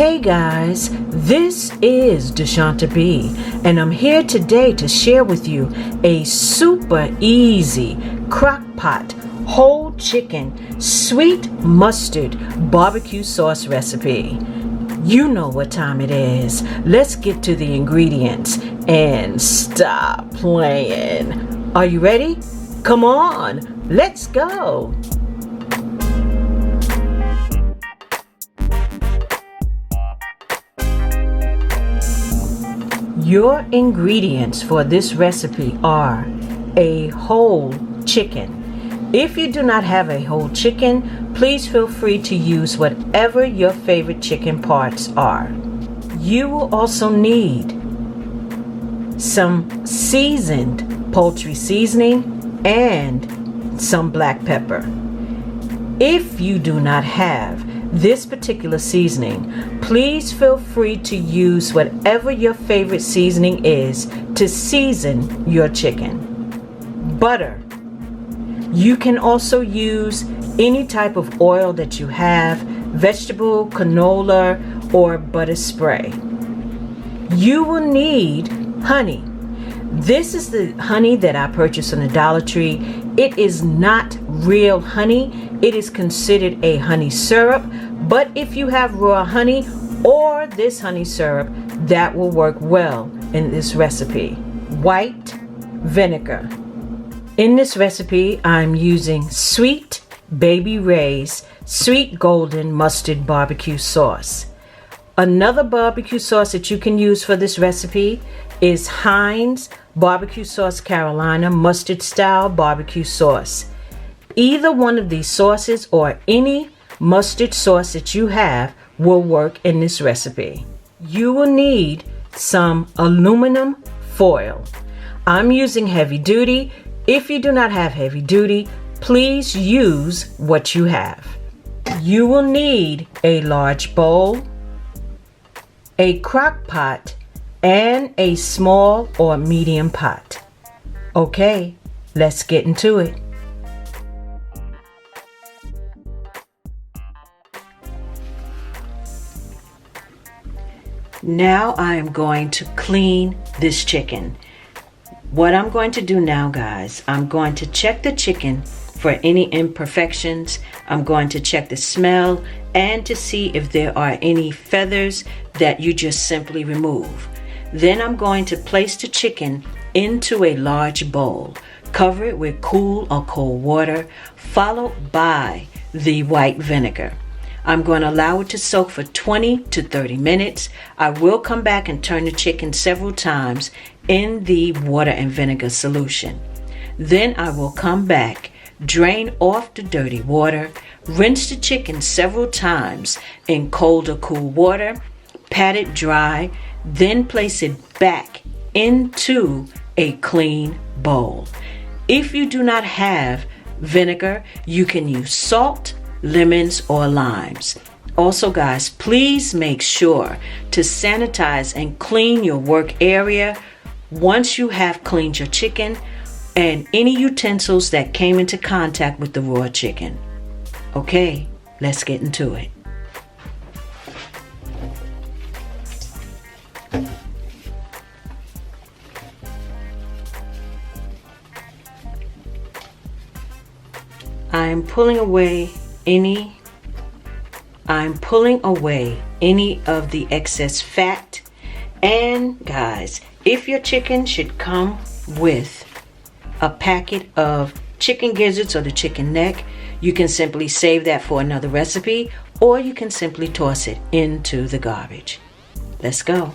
Hey guys, this is DeSHANTA B, and I'm here today to share with you a super easy crock-pot whole chicken sweet mustard barbecue sauce recipe. You know what time it is. Let's get to the ingredients and stop playing. Are you ready? Come on, let's go. Your ingredients for this recipe are a whole chicken. If you do not have a whole chicken, please feel free to use whatever your favorite chicken parts are. You will also need some seasoned poultry seasoning and some black pepper. If you do not have this particular seasoning, please feel free to use whatever your favorite seasoning is to season your chicken. Butter. You can also use any type of oil that you have, vegetable, canola, or butter spray. You will need honey. This is the honey that I purchased on the Dollar Tree. It is not real honey. It is considered a honey syrup, but if you have raw honey or this honey syrup, that will work well in this recipe. White vinegar. In this recipe, I'm using Sweet Baby Ray's Sweet Golden Mustard Barbecue Sauce. Another barbecue sauce that you can use for this recipe is Heinz Barbecue Sauce Carolina Mustard Style Barbecue Sauce. Either one of these sauces or any mustard sauce that you have will work in this recipe. You will need some aluminum foil. I'm using heavy duty. If you do not have heavy duty, please use what you have. You will need a large bowl, a crock pot, and a small or medium pot. Okay, let's get into it. Now I am going to clean this chicken. What I'm going to do now, guys, I'm going to check the chicken for any imperfections. I'm going to check the smell and to see if there are any feathers that you just simply remove. Then I'm going to place the chicken into a large bowl. Cover it with cool or cold water, followed by the white vinegar. I'm going to allow it to soak for 20 to 30 minutes. I will come back and turn the chicken several times in the water and vinegar solution. Then I will come back, drain off the dirty water, rinse the chicken several times in cold or cool water, pat it dry, then place it back into a clean bowl. If you do not have vinegar, you can use salt, lemons, or limes. Also, guys, please make sure to sanitize and clean your work area once you have cleaned your chicken and any utensils that came into contact with the raw chicken. Okay, let's get into it. I'm pulling away any of the excess fat. And guys, if your chicken should come with a packet of chicken gizzards or the chicken neck, you can simply save that for another recipe, or you can simply toss it into the garbage. Let's go.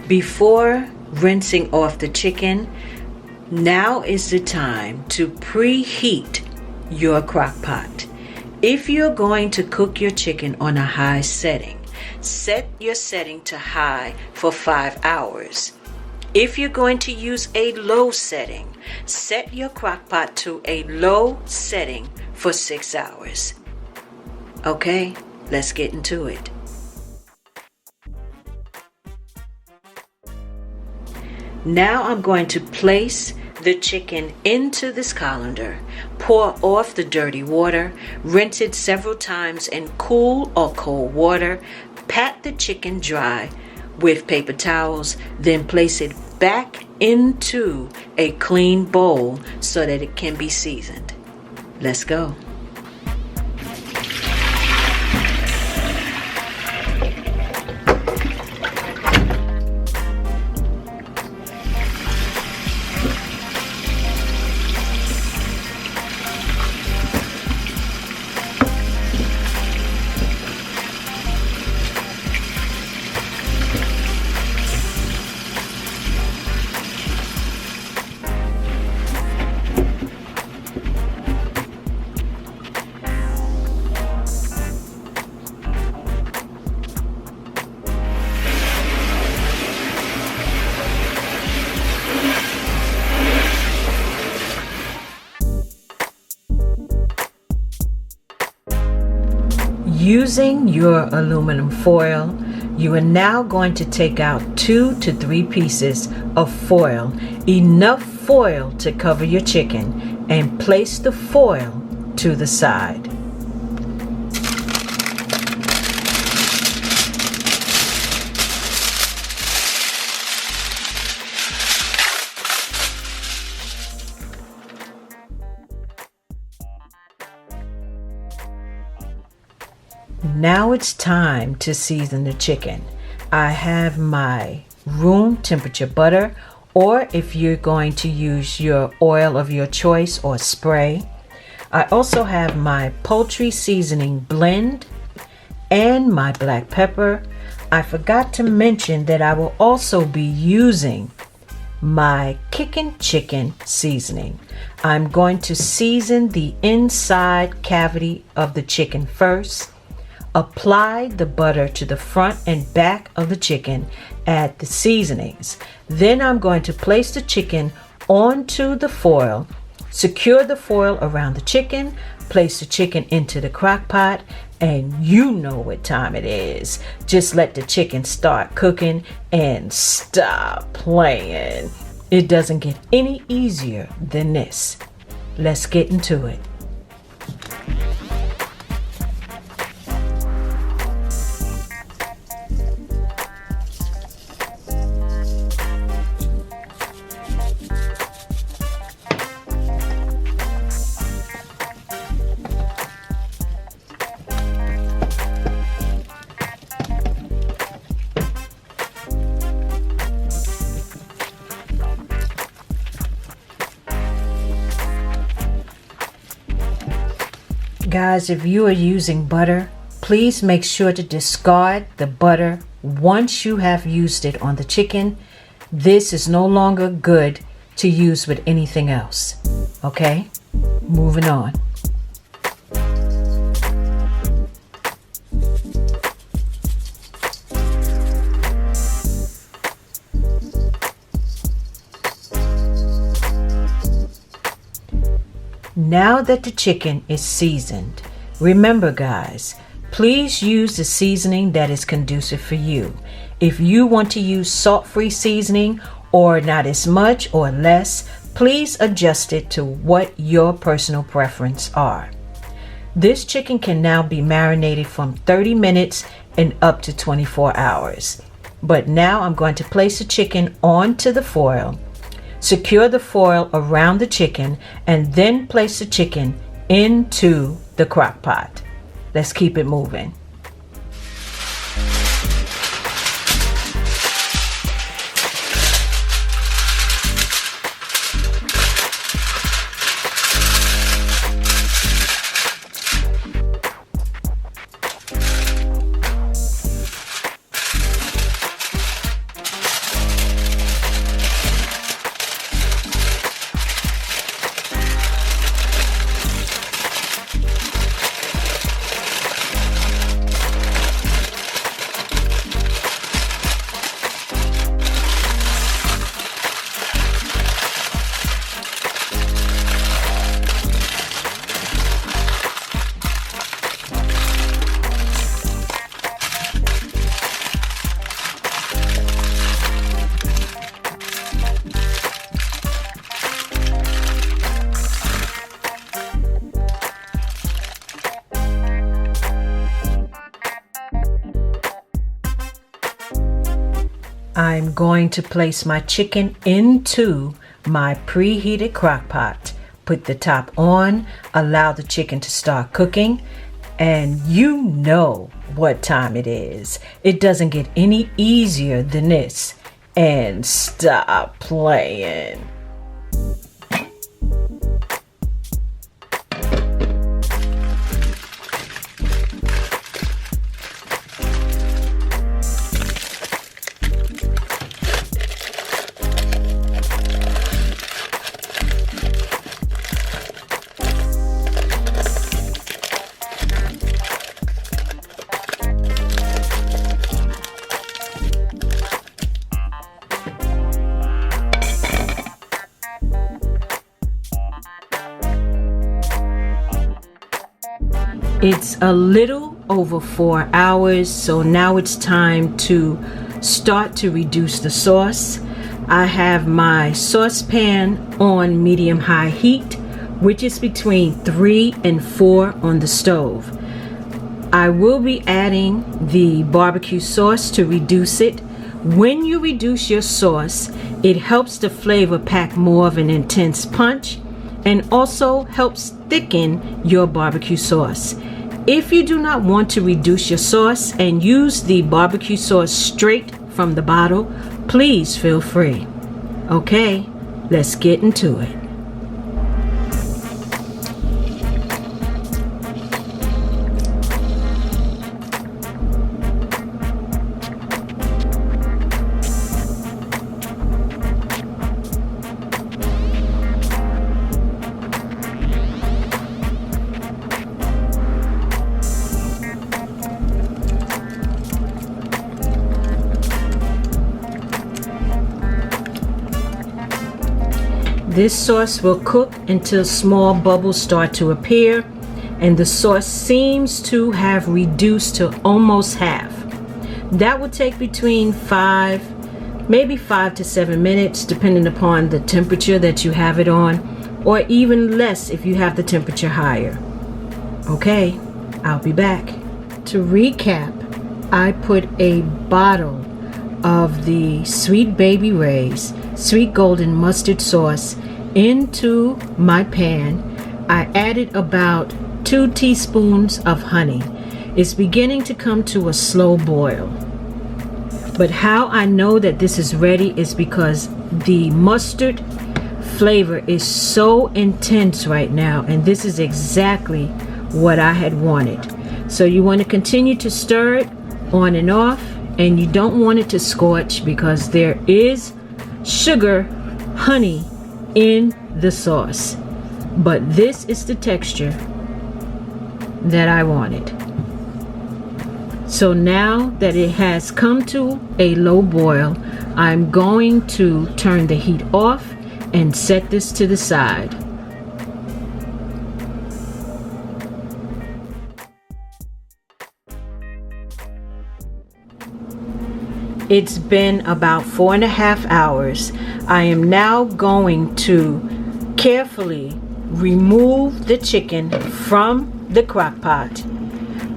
Before rinsing off the chicken, Now is the time to preheat your crock pot. If you're going to cook your chicken on a high setting, set your setting to high for 5 hours. If you're going to use a low setting, set your crock pot to a low setting for 6 hours. Okay, let's get into it. Now I'm going to place the chicken into this colander, pour off the dirty water, rinse it several times in cool or cold water, pat the chicken dry with paper towels, then place it back into a clean bowl so that it can be seasoned. Let's go. Using your aluminum foil, you are now going to take out 2 to 3 pieces of foil, enough foil to cover your chicken, and place the foil to the side. Now it's time to season the chicken. I have my room temperature butter, or if you're going to use your oil of your choice or spray. I also have my poultry seasoning blend and my black pepper. I forgot to mention that I will also be using my kickin' chicken seasoning. I'm going to season the inside cavity of the chicken first. Apply the butter to the front and back of the chicken, add the seasonings. Then I'm going to place the chicken onto the foil, secure the foil around the chicken, place the chicken into the crock pot, and you know what time it is. Just let the chicken start cooking and stop playing. It doesn't get any easier than this. Let's get into it. Guys, if you are using butter, please make sure to discard the butter once you have used it on the chicken. This is no longer good to use with anything else. Okay, moving on. Now that the chicken is seasoned, remember guys, please use the seasoning that is conducive for you. If you want to use salt-free seasoning or not as much or less, please adjust it to what your personal preference are. This chicken can now be marinated from 30 minutes and up to 24 hours. But now I'm going to place the chicken onto the foil. Secure the foil around the chicken and then place the chicken into the crock pot. Let's keep it moving. I'm going to place my chicken into my preheated crock pot. Put the top on, allow the chicken to start cooking, and you know what time it is. It doesn't get any easier than this. And stop playing. It's a little over 4 hours, so now it's time to start to reduce the sauce. I have my saucepan on medium-high heat, which is between 3 and 4 on the stove. I will be adding the barbecue sauce to reduce it. When you reduce your sauce, it helps the flavor pack more of an intense punch and also helps thicken your barbecue sauce. If you do not want to reduce your sauce and use the barbecue sauce straight from the bottle, please feel free. Okay, let's get into it. This sauce will cook until small bubbles start to appear and the sauce seems to have reduced to almost half. That will take between 5 to 7 minutes depending upon the temperature that you have it on, or even less if you have the temperature higher. Okay, I'll be back. To recap, I put a bottle of the Sweet Baby Ray's Sweet Golden Mustard Sauce into my pan. I added about 2 teaspoons of honey. It's beginning to come to a slow boil. But how I know that this is ready is because the mustard flavor is so intense right now, and this is exactly what I had wanted. So you want to continue to stir it on and off, and you don't want it to scorch because there is sugar, honey in the sauce. But this is the texture that I wanted. So now that it has come to a low boil, I'm going to turn the heat off and set this to the side. It's been about 4.5 hours. I am now going to carefully remove the chicken from the crock pot.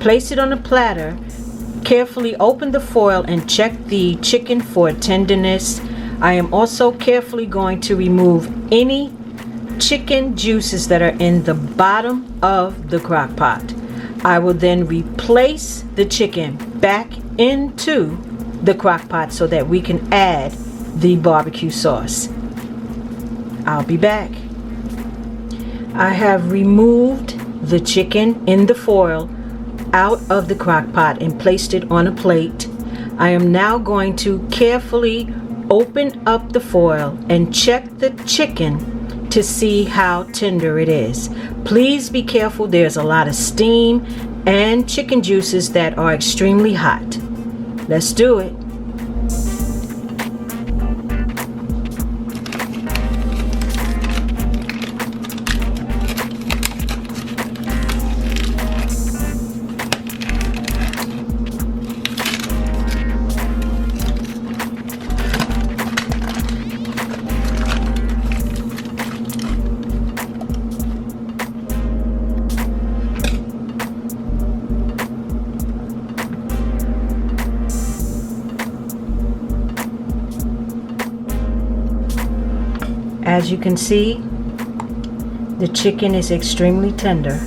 Place it on a platter. Carefully open the foil and check the chicken for tenderness. I am also carefully going to remove any chicken juices that are in the bottom of the crock pot. I will then replace the chicken back into the crock pot so that we can add the barbecue sauce. I'll be back. I have removed the chicken in the foil out of the crock pot and placed it on a plate. I am now going to carefully open up the foil and check the chicken to see how tender it is. Please be careful, there's a lot of steam and chicken juices that are extremely hot. Let's do it. As you can see, the chicken is extremely tender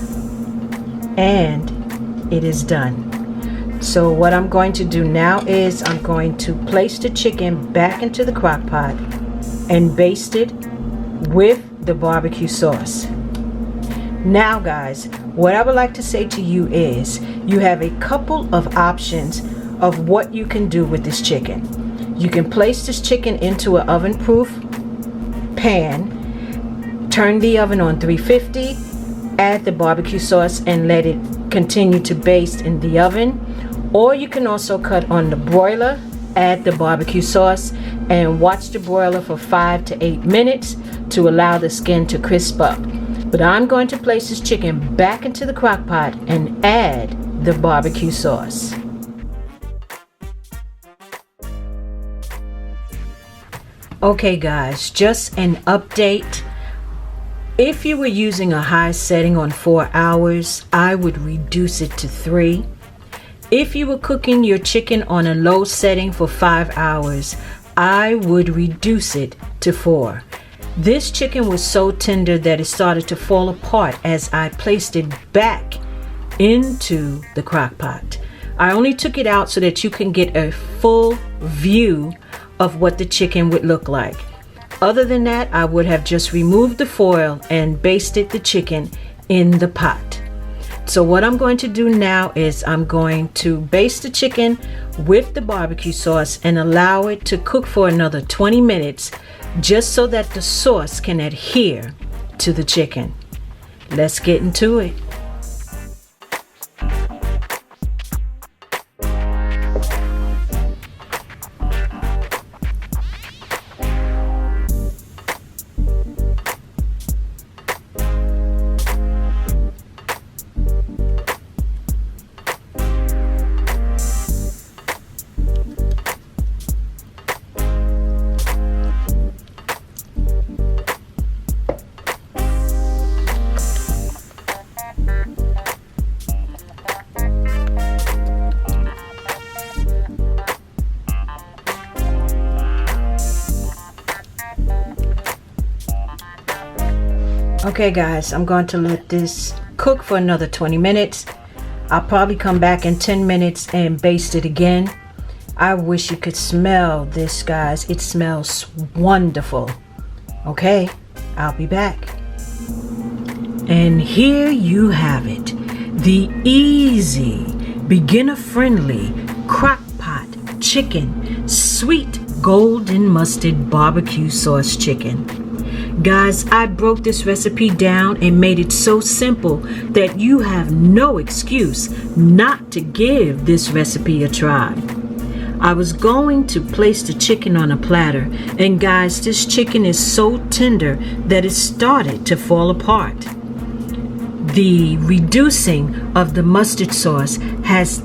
and it is done. So what I'm going to do now is I'm going to place the chicken back into the crock pot and baste it with the barbecue sauce. Now guys, what I would like to say to you is you have a couple of options of what you can do with this chicken. You can place this chicken into an oven-proof pan, turn the oven on 350, add the barbecue sauce and let it continue to baste in the oven. Or you can also cut on the broiler, add the barbecue sauce, and watch the broiler for 5 to 8 minutes to allow the skin to crisp up. But I'm going to place this chicken back into the crock pot and add the barbecue sauce. Okay guys, just an update. If you were using a high setting on 4 hours, I would reduce it to 3. If you were cooking your chicken on a low setting for 5 hours, I would reduce it to 4. This chicken was so tender that it started to fall apart as I placed it back into the crock pot. I only took it out so that you can get a full view of what the chicken would look like. Other than that, I would have just removed the foil and basted the chicken in the pot. So what I'm going to do now is I'm going to baste the chicken with the barbecue sauce and allow it to cook for another 20 minutes just so that the sauce can adhere to the chicken. Let's get into it. Okay guys, I'm going to let this cook for another 20 minutes. I'll probably come back in 10 minutes and baste it again. I wish you could smell this, guys. It smells wonderful. Okay, I'll be back. And here you have it. The easy, beginner-friendly Crockpot chicken, sweet golden mustard barbecue sauce chicken. Guys, I broke this recipe down and made it so simple that you have no excuse not to give this recipe a try. I was going to place the chicken on a platter, and guys, this chicken is so tender that it started to fall apart. The reducing of the mustard sauce has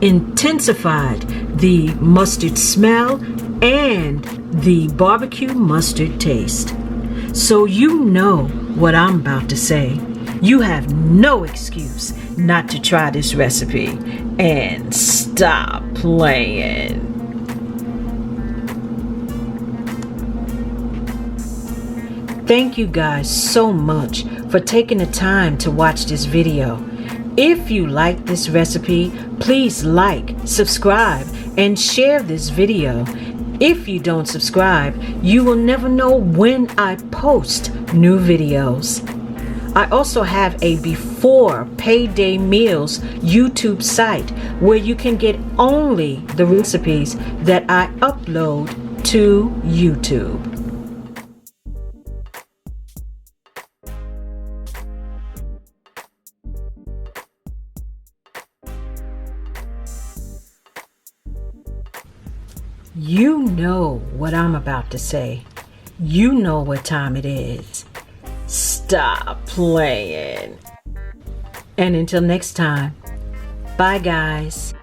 intensified the mustard smell and the barbecue mustard taste. So you know what I'm about to say. You have no excuse not to try this recipe and stop playing. Thank you guys so much for taking the time to watch this video. If you like this recipe, please like, subscribe, and share this video. If you don't subscribe, you will never know when I post new videos. I also have a before payday meals YouTube site where you can get only the recipes that I upload to YouTube. You know what I'm about to say. You know what time it is. Stop playing. And until next time, bye guys.